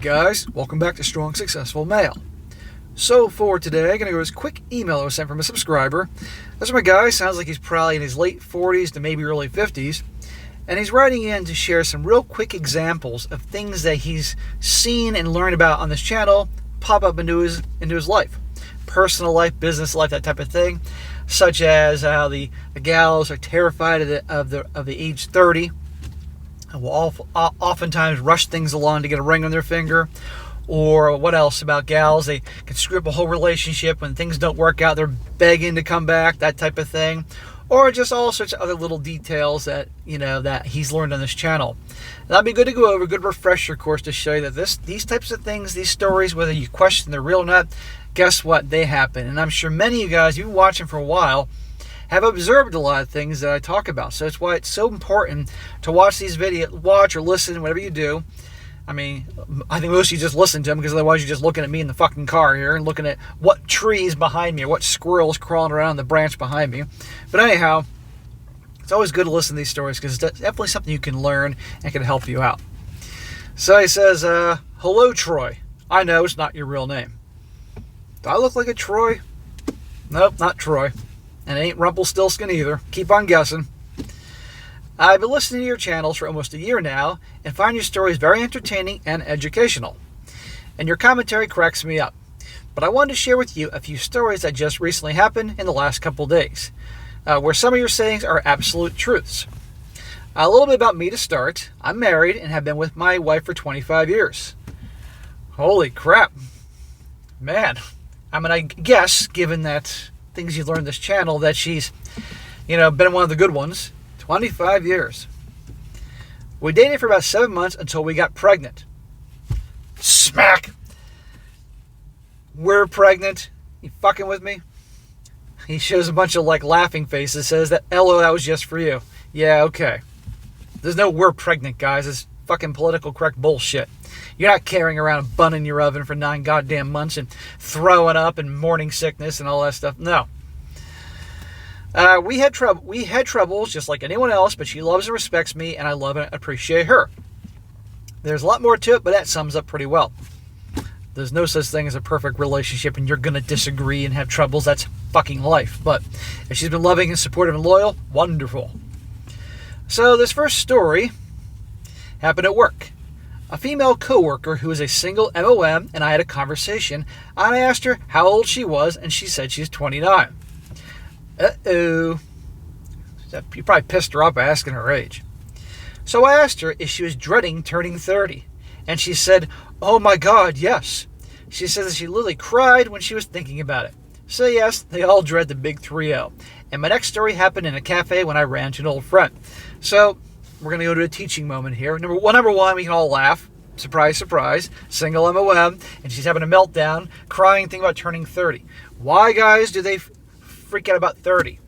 guys, welcome back to Strong Successful Male. So for today, I'm going to go to this quick email that was sent from a subscriber. This is my guy, sounds like he's probably in his late 40s to maybe early 50s. And he's writing in to share some real quick examples of things that he's seen and learned about on this channel pop up into his life. Personal life, business life, that type of thing. Such as how the gals are terrified of the age 30. And will oftentimes rush things along to get a ring on their finger. Or what else about gals? They can screw up a whole relationship when things don't work out. They're begging to come back, that type of thing. Or just all sorts of other little details that that he's learned on this channel. And that'd be good to go over, a good refresher course to show you that these types of things, these stories, whether you question they're real or not, guess what? They happen. And I'm sure many of you guys, you've been watching for a while, have observed a lot of things that I talk about. So that's why it's so important to watch these videos, watch or listen, whatever you do. I mean, I think most of you just listen to them because otherwise you're just looking at me in the fucking car here and looking at what trees behind me or what squirrels crawling around the branch behind me. But anyhow, it's always good to listen to these stories because it's definitely something you can learn and can help you out. So he says, hello, Troy. I know it's not your real name. Do I look like a Troy? Nope, not Troy. And it ain't Rumpelstiltskin either. Keep on guessing. I've been listening to your channels for almost a year now and find your stories very entertaining and educational. And your commentary cracks me up. But I wanted to share with you a few stories that just recently happened in the last couple days, where some of your sayings are absolute truths. A little bit about me to start. I'm married and have been with my wife for 25 years. Holy crap. Man. I mean, I guess, given that things you've learned in this channel, that she's, been one of the good ones. 25 years. We dated for about 7 months until we got pregnant. Smack! We're pregnant. You fucking with me? He shows a bunch of laughing faces, says that, LO, that was just for you. Yeah, okay. There's no we're pregnant, guys. It's fucking political correct bullshit. You're not carrying around a bun in your oven for 9 goddamn months and throwing up and morning sickness and all that stuff. No. We had troubles just like anyone else, but she loves and respects me, and I love and appreciate her. There's a lot more to it, but that sums up pretty well. There's no such thing as a perfect relationship, and you're going to disagree and have troubles. That's fucking life. But if she's been loving and supportive and loyal, wonderful. So this first story happened at work. A female coworker who is a single MOM and I had a conversation, and I asked her how old she was, and she said she's 29. Uh-oh. You probably pissed her off by asking her age. So I asked her if she was dreading turning 30, and she said, oh my God, yes. She says that she literally cried when she was thinking about it. So yes, they all dread the big 3-0. And my next story happened in a cafe when I ran to an old friend. So we're going to go to a teaching moment here. Number one, we can all laugh. Surprise, surprise. Single MOM. And she's having a meltdown, crying, thinking about turning 30. Why, guys, do they freak out about 30?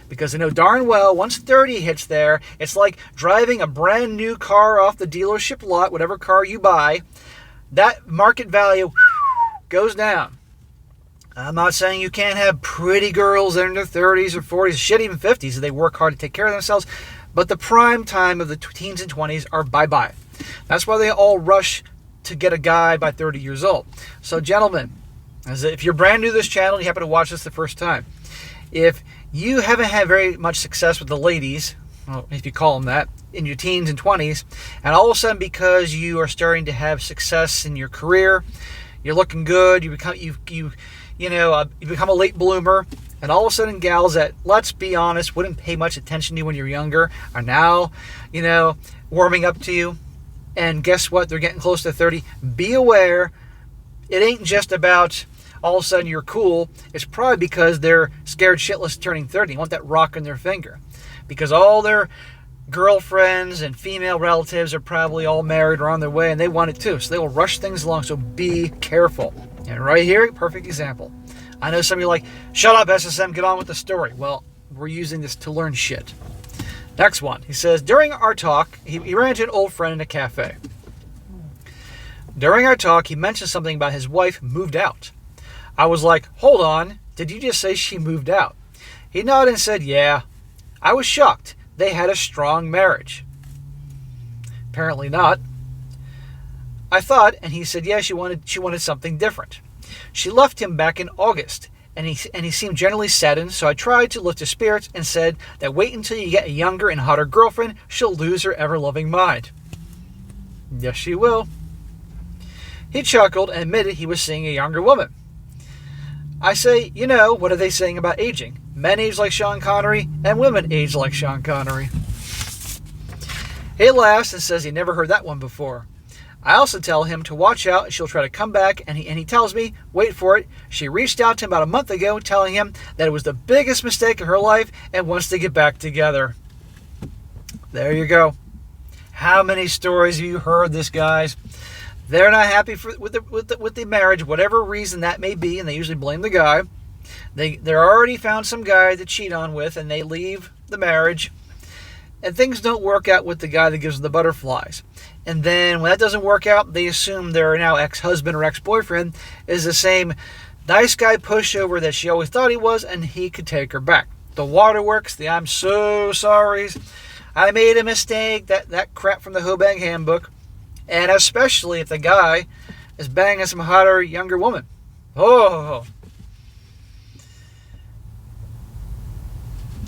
Because they know darn well once 30 hits there, it's like driving a brand new car off the dealership lot, whatever car you buy. That market value goes down. I'm not saying you can't have pretty girls that are in their 30s or 40s, shit, even 50s, if they work hard to take care of themselves. But the prime time of the teens and 20s are bye-bye. That's why they all rush to get a guy by 30 years old. So, gentlemen, if you're brand new to this channel and you happen to watch this the first time, if you haven't had very much success with the ladies, well, if you call them that, in your teens and 20s, and all of a sudden because you are starting to have success in your career, you're looking good, you become a late bloomer, and all of a sudden gals that, let's be honest, wouldn't pay much attention to you when you're younger are now, warming up to you. And guess what? They're getting close to 30. Be aware, it ain't just about all of a sudden you're cool. It's probably because they're scared shitless turning 30. They want that rock in their finger. Because all their girlfriends and female relatives are probably all married or on their way, and they want it too. So they will rush things along. So be careful. And right here, perfect example. I know some of you are like, shut up, SSM, get on with the story. Well, we're using this to learn shit. Next one. He says, during our talk, he ran into an old friend in a cafe. During our talk, he mentioned something about his wife moved out. I was like, hold on, did you just say she moved out? He nodded and said, yeah. I was shocked. They had a strong marriage. Apparently not. I thought, and he said, yeah, she wanted something different. She left him back in August, and he seemed generally saddened, so I tried to lift his spirits and said that wait until you get a younger and hotter girlfriend, she'll lose her ever-loving mind. Yes, she will. He chuckled and admitted he was seeing a younger woman. I say, what are they saying about aging? Men age like Sean Connery, and women age like Sean Connery. He laughs and says he never heard that one before. I also tell him to watch out, she'll try to come back, and he tells me, wait for it, she reached out to him about a month ago telling him that it was the biggest mistake of her life and wants to get back together. There you go. How many stories have you heard this, guys? They're not happy with the marriage, whatever reason that may be, and they usually blame the guy. They're already found some guy to cheat on with, and they leave the marriage. And things don't work out with the guy that gives them the butterflies. And then when that doesn't work out, they assume their now ex-husband or ex-boyfriend is the same nice guy pushover that she always thought he was, and he could take her back. The waterworks, the I'm so sorry, I made a mistake, that crap from the Hobang Handbook. And especially if the guy is banging some hotter, younger woman. Oh.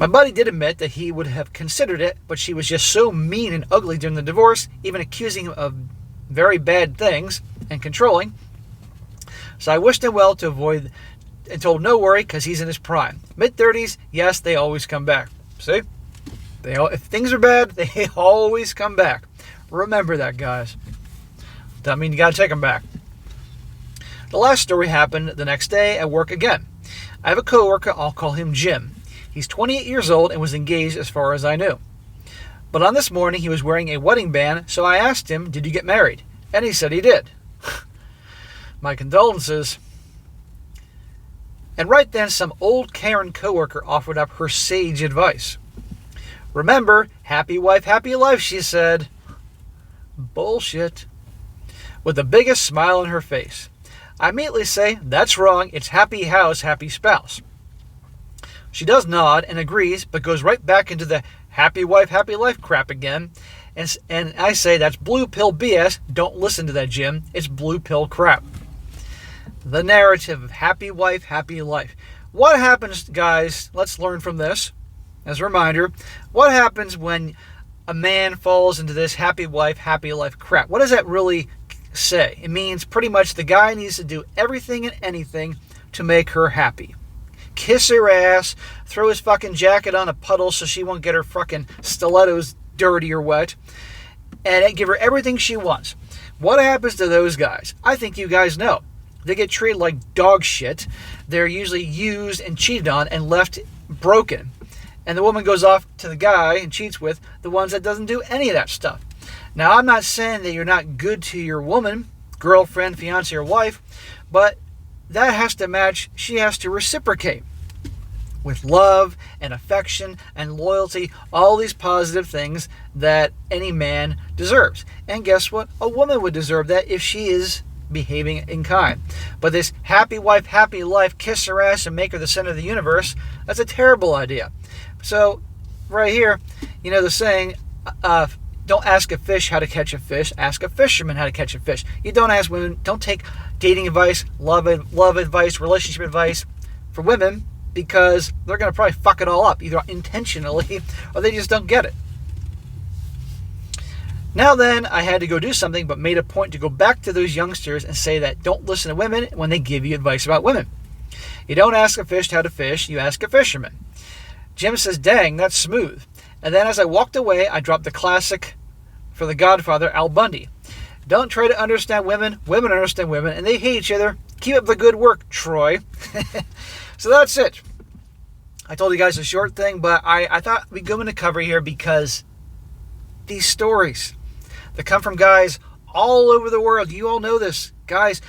My buddy did admit that he would have considered it, but she was just so mean and ugly during the divorce, even accusing him of very bad things and controlling. So I wished him well to avoid and told him no worry because he's in his prime. Mid-30s, yes, they always come back. See? If things are bad, they always come back. Remember that, guys. Doesn't mean you got to take them back. The last story happened the next day at work again. I have a coworker, I'll call him Jim. He's 28 years old and was engaged as far as I knew. But on this morning, he was wearing a wedding band, so I asked him, did you get married? And he said he did. My condolences. And right then, some old Karen coworker offered up her sage advice. Remember, happy wife, happy life, she said. Bullshit. With the biggest smile on her face. I immediately say, that's wrong, it's happy house, happy spouse. She does nod and agrees, but goes right back into the happy wife, happy life crap again. And I say, that's blue pill BS. Don't listen to that, Jim. It's blue pill crap. The narrative of happy wife, happy life. What happens, guys, let's learn from this. As a reminder, what happens when a man falls into this happy wife, happy life crap? What does that really say? It means pretty much the guy needs to do everything and anything to make her happy. Kiss her ass, throw his fucking jacket on a puddle so she won't get her fucking stilettos dirty or wet, and give her everything she wants. What happens to those guys? I think you guys know. They get treated like dog shit. They're usually used and cheated on and left broken. And the woman goes off to the guy and cheats with the ones that doesn't do any of that stuff. Now, I'm not saying that you're not good to your woman, girlfriend, fiance, or wife, but that has to match. She has to reciprocate with love and affection and loyalty, all these positive things that any man deserves. And guess what? A woman would deserve that if she is behaving in kind. But this happy wife, happy life, kiss her ass and make her the center of the universe, that's a terrible idea. So, right here, the saying, don't ask a fish how to catch a fish, ask a fisherman how to catch a fish. You don't ask women, don't take dating advice, love advice, relationship advice for women, because they're going to probably fuck it all up, either intentionally or they just don't get it. Now then, I had to go do something, but made a point to go back to those youngsters and say that don't listen to women when they give you advice about women. You don't ask a fish how to fish, you ask a fisherman. Jim says, dang, that's smooth. And then as I walked away, I dropped the classic for the Godfather, Al Bundy. Don't try to understand women. Women understand women, and they hate each other. Keep up the good work, Troy. So that's it. I told you guys a short thing, but I thought we'd go into cover here because these stories that come from guys all over the world, you all know this, guys,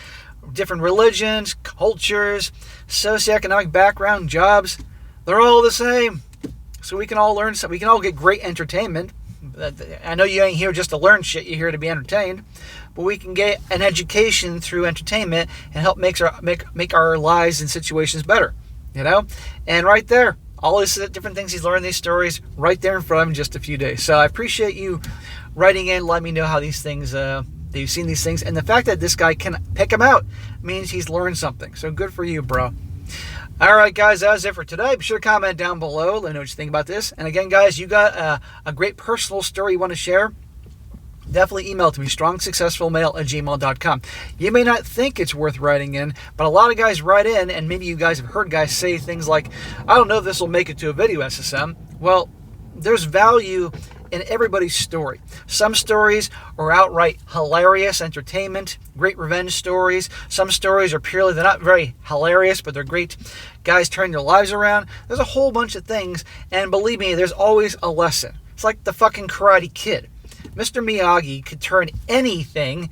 different religions, cultures, socioeconomic background, jobs, they're all the same. So we can all learn something. We can all get great entertainment. I know you ain't here just to learn shit. You're here to be entertained. But we can get an education through entertainment and help make our lives and situations better. And right there, all these different things he's learned, these stories, right there in front of him in just a few days. So I appreciate you writing in, letting me know how these things that you've seen these things, and the fact that this guy can pick them out means he's learned something. So good for you, bro. All right, guys, that's it for today. Be sure to comment down below. Let me know what you think about this. And again, guys, you got a great personal story you want to share, definitely email it to me, strongsuccessfulmale@gmail.com. You may not think it's worth writing in, but a lot of guys write in, and maybe you guys have heard guys say things like, I don't know if this will make it to a video, SSM. Well, there's value in everybody's story. Some stories are outright hilarious entertainment, great revenge stories. Some stories are purely, they're not very hilarious, but they're great guys turning their lives around. There's a whole bunch of things, and believe me, there's always a lesson. It's like the fucking Karate Kid. Mr. Miyagi could turn anything,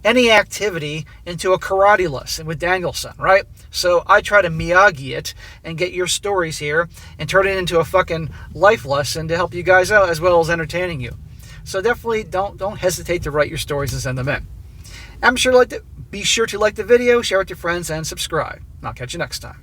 any activity, into a karate lesson with Danielson, right? So I try to Miyagi it and get your stories here and turn it into a fucking life lesson to help you guys out as well as entertaining you. So definitely don't hesitate to write your stories and send them in. Be sure to like the video, share it with your friends, and subscribe. And I'll catch you next time.